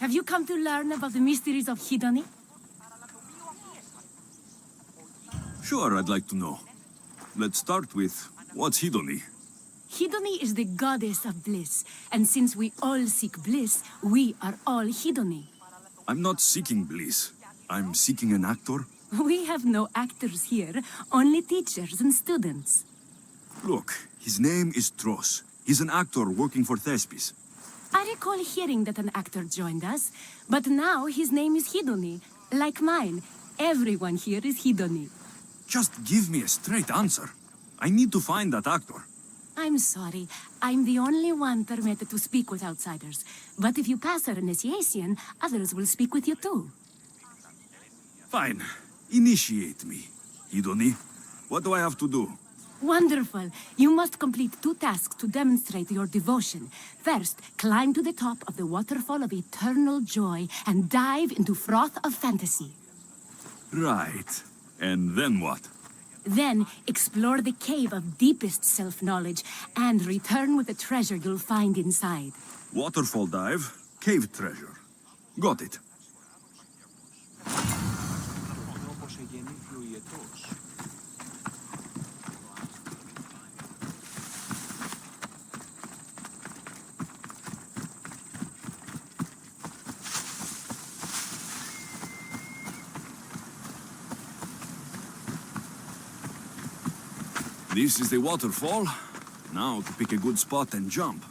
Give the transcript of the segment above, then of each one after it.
Have you come to learn about the mysteries of Hedony? Sure, I'd like to know. Let's start with, what's Hedony? Hedony is the goddess of bliss, and since we all seek bliss, we are all Hedony. I'm not seeking bliss. I'm seeking an actor. We have no actors here, only teachers and students. Look, his name is Tros. He's an actor working for Thespis. I recall hearing that an actor joined us, but now his name is Hedony. Like mine, everyone here is Hedony. Just give me a straight answer. I need to find that actor. I'm sorry, I'm the only one permitted to speak with outsiders. But if you pass our initiation, others will speak with you too. Fine. Initiate me. Hedony, what do I have to do? Wonderful. You must complete 2 tasks to demonstrate your devotion. First, climb to the top of the waterfall of eternal joy and dive into froth of fantasy. Right. And then what? Then, explore the cave of deepest self-knowledge and return with the treasure you'll find inside. Waterfall dive, cave treasure. Got it. This is the waterfall. Now to pick a good spot and jump.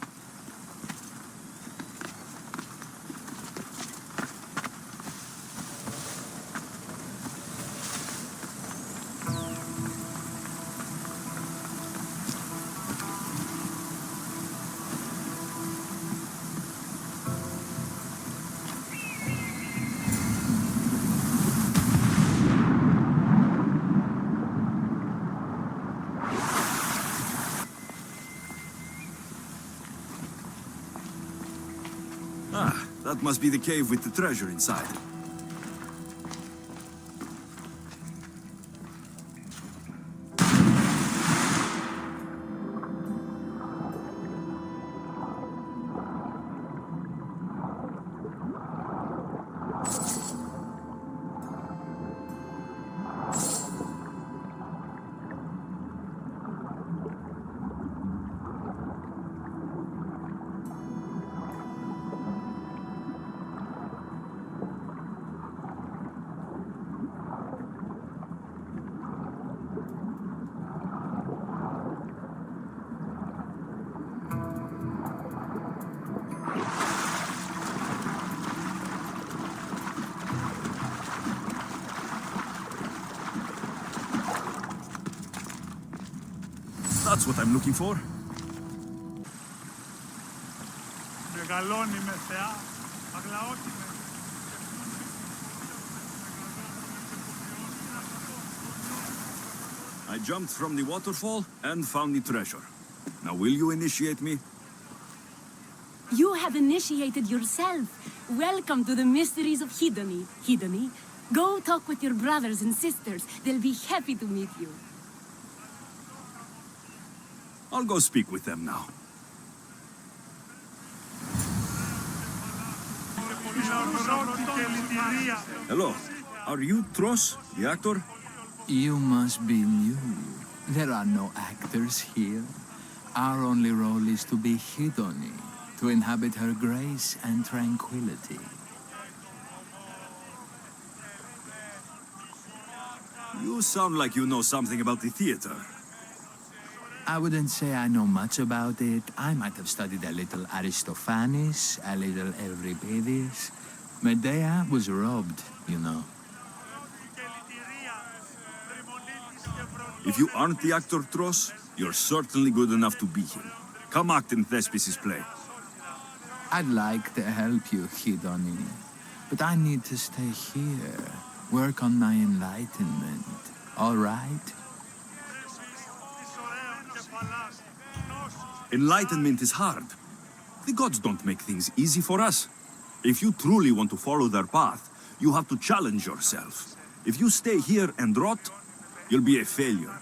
Ah, that must be the cave with the treasure inside. That's what I'm looking for. Μεγαλώνει με θεά, αγλαώτη με. I jumped from the waterfall and found the treasure. Now will you initiate me? You have initiated yourself. Welcome to the mysteries of Hedony. Hedony, go talk with your brothers and sisters. They'll be happy to meet you. I'll go speak with them now. Hello. Are you Tros, the actor? You must be new. There are no actors here. Our only role is to be Hedony, to inhabit her grace and tranquility. You sound like you know something about the theater. I wouldn't say I know much about it. I might have studied a little Aristophanes, a little Euripides. Medea was robbed, you know. If you aren't the actor Tros, you're certainly good enough to be him. Come act in Thespis' play. I'd like to help you, Hedony, but I need to stay here, work on my enlightenment. All right? Enlightenment is hard. The gods don't make things easy for us. If you truly want to follow their path, you have to challenge yourself. If you stay here and rot, you'll be a failure.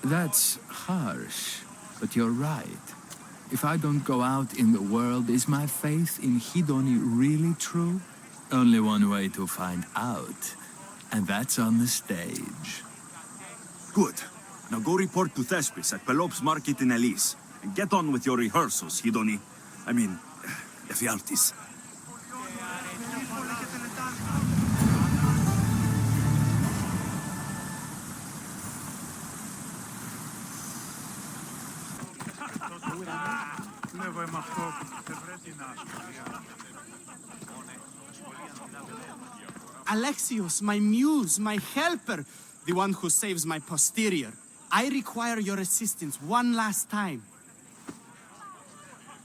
That's harsh, but you're right. If I don't go out in the world, is my faith in Hidoni really true? Only one way to find out, and that's on the stage. Good. Now go report to Thespis at Pelops Market in Elise. And get on with your rehearsals, Hidoni. I mean, Ephialtes. Βλέπω με αυτό δεν πρέπει να ασχολιάσαι. Alexios, my muse, my helper, the one who saves my posterior. I require your assistance one last time.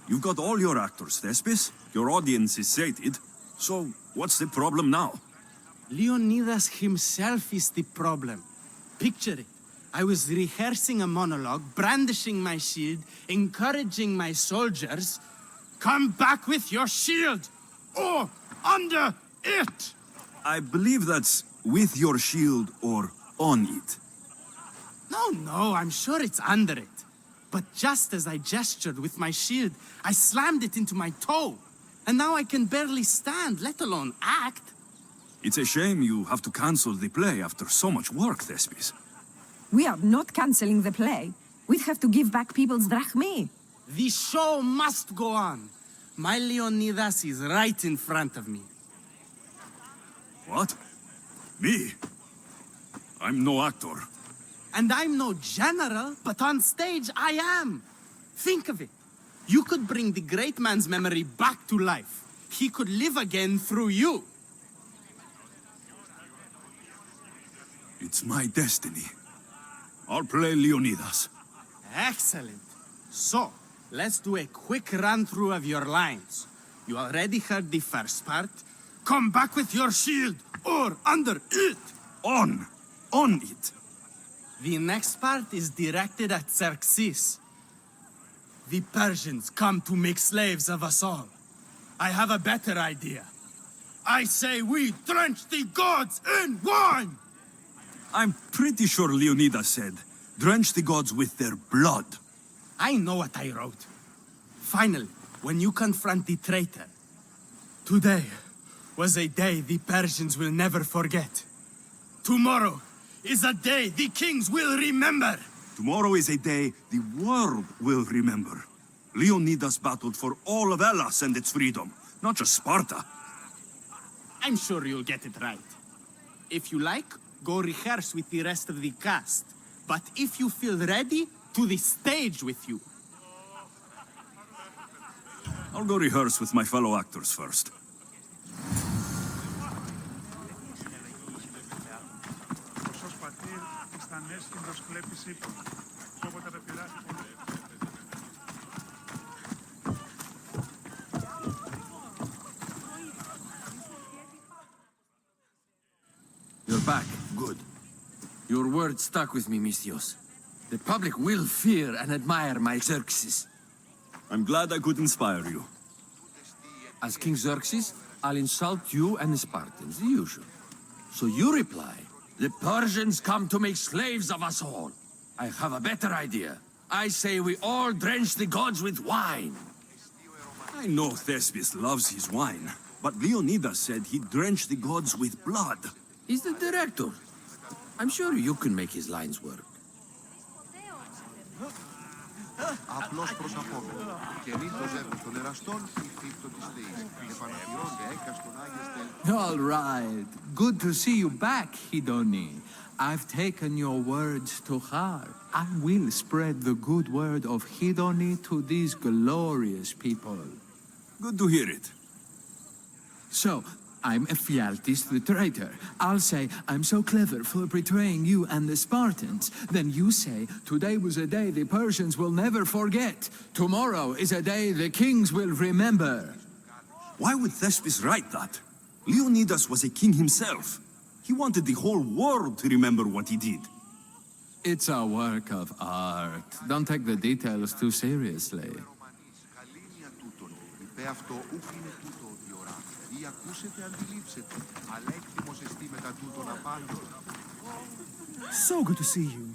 You've got all your actors, Thespis. Your audience is sated. So, what's the problem now? Leonidas himself is the problem. Picture it. I was rehearsing a monologue, brandishing my shield, encouraging my soldiers. Come back with your shield! Or under it! I believe that's with your shield or on it. No, I'm sure it's under it. But just as I gestured with my shield, I slammed it into my toe. And now I can barely stand, let alone act. It's a shame you have to cancel the play after so much work, Thespis. We are not cancelling the play. We'd have to give back people's drachmae. The show must go on. My Leonidas is right in front of me. What? Me? I'm no actor. And I'm no general, but on stage I am. Think of it. You could bring the great man's memory back to life. He could live again through you. It's my destiny. I'll play Leonidas. Excellent. So, let's do a quick run-through of your lines. You already heard the first part. Come back with your shield, or under it. On it. The next part is directed at Xerxes. The Persians come to make slaves of us all. I have a better idea. I say we drench the gods in wine! I'm pretty sure Leonidas said, drench the gods with their blood. I know what I wrote. Finally, when you confront the traitor, today was a day the Persians will never forget. Tomorrow is a day the kings will remember. Tomorrow is a day the world will remember. Leonidas battled for all of Hellas and its freedom, not just Sparta. I'm sure you'll get it right. If you like, go rehearse with the rest of the cast. But if you feel ready, to the stage with you. I'll go rehearse with my fellow actors first. Ο σως πατήρ ήταν έσχυντος κλέπης ύπων. Και όποτε με πειράζει πολύ. You're back. Good. Your word stuck with me, Misthios. The public will fear and admire my Xerxes. I'm glad I could inspire you. As King Xerxes, I'll insult you and the Spartans, the usual. So you reply, the Persians come to make slaves of us all. I have a better idea. I say we all drench the gods with wine. I know Thespis loves his wine, but Leonidas said he'd drench the gods with blood. He's the director. I'm sure you can make his lines work. Απλώς προς απόμενο. Κερί το ζεύγος των εραστών, η φύκτο της θεής. Επαναφιώνται έκαστον άγιες τέλος. All right. Good to see you back, Hidoni. I've taken your words to heart. I will spread the good word of Hidoni to these glorious people. Good to hear it. So, I'm Ephialtes the traitor. I'll say, I'm so clever for betraying you and the Spartans. Then you say, today was a day the Persians will never forget. Tomorrow is a day the kings will remember. Why would Thespis write that? Leonidas was a king himself. He wanted the whole world to remember what he did. It's a work of art. Don't take the details too seriously. Καλήνια τούτον, υπέ αυτό ούχ είναι τούτο διορά. Ή ακούσετε αντιλήψετε, αλλά έκτιμος εστί μετά τούτον απάντων. So good to see you.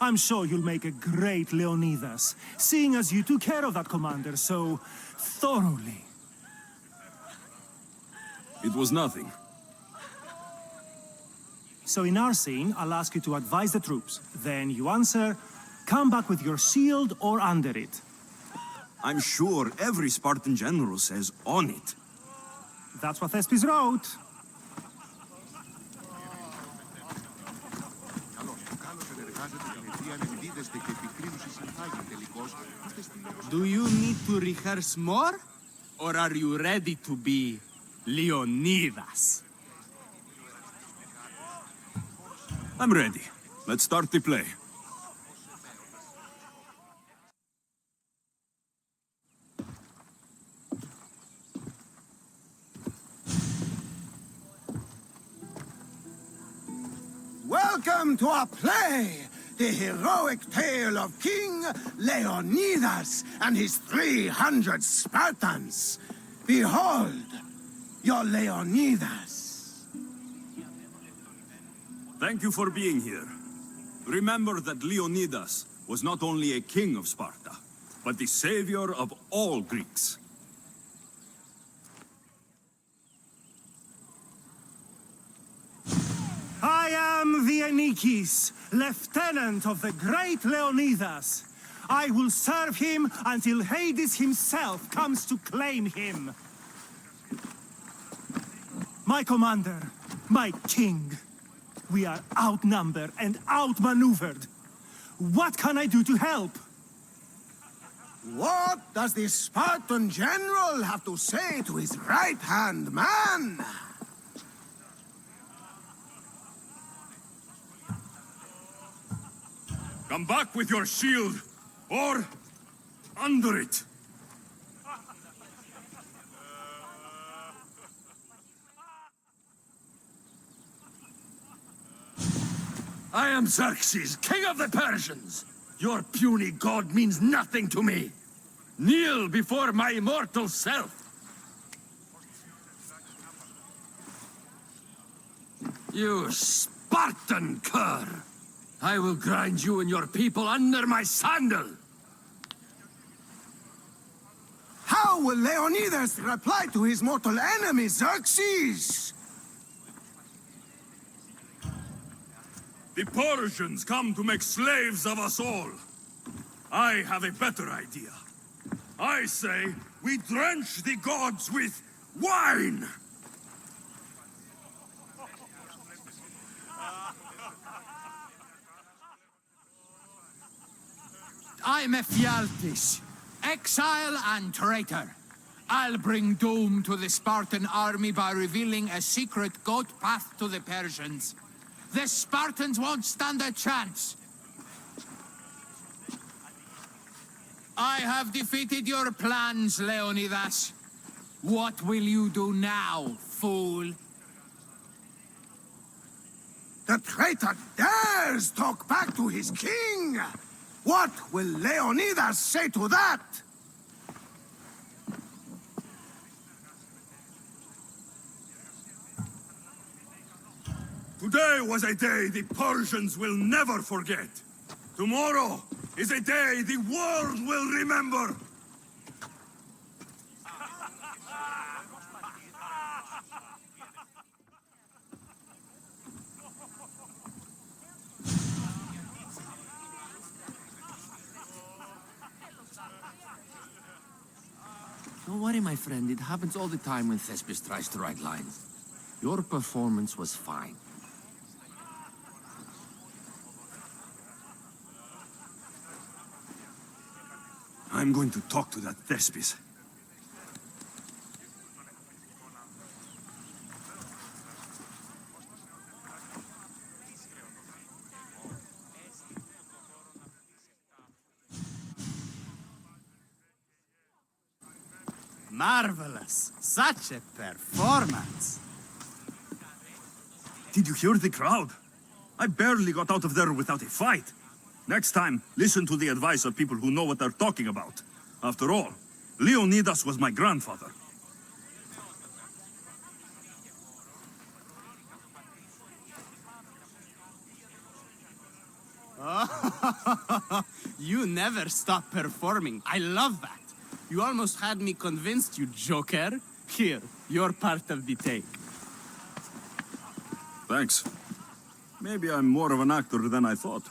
I'm sure you'll make a great Leonidas, seeing as you took care of that commander so thoroughly. It was nothing. So in our scene, I'll ask you to advise the troops. Then you answer, come back with your shield or under it. I'm sure every Spartan general says on it. That's what Thespis wrote. Do you need to rehearse more? Or are you ready to be Leonidas? I'm ready. Let's start the play. Welcome to our play, the heroic tale of King Leonidas and his 300 Spartans. Behold, your Leonidas. Thank you for being here. Remember that Leonidas was not only a king of Sparta, but the savior of all Greeks. I am the Anikis, lieutenant of the great Leonidas. I will serve him until Hades himself comes to claim him. My commander, my king, we are outnumbered and outmaneuvered. What can I do to help? What does the Spartan general have to say to his right-hand man? Come back with your shield, or under it. I am Xerxes, king of the Persians. Your puny god means nothing to me. Kneel before my immortal self. You Spartan cur! I will grind you and your people under my sandal! How will Leonidas reply to his mortal enemy, Xerxes? The Persians come to make slaves of us all. I have a better idea. I say we drench the gods with wine! I'm Ephialtes, exile and traitor. I'll bring doom to the Spartan army by revealing a secret goat path to the Persians. The Spartans won't stand a chance. I have defeated your plans, Leonidas. What will you do now, fool? The traitor dares talk back to his king! What will Leonidas say to that? Today was a day the Persians will never forget. Tomorrow is a day the world will remember. Don't worry, my friend. It happens all the time when Thespis tries to write lines. Your performance was fine. I'm going to talk to that Thespis. Marvelous. Such a performance. Did you hear the crowd? I barely got out of there without a fight. Next time, listen to the advice of people who know what they're talking about. After all, Leonidas was my grandfather. Oh, You never stop performing. I love that. You almost had me convinced, you joker. Here, you're part of the take. Thanks. Maybe I'm more of an actor than I thought.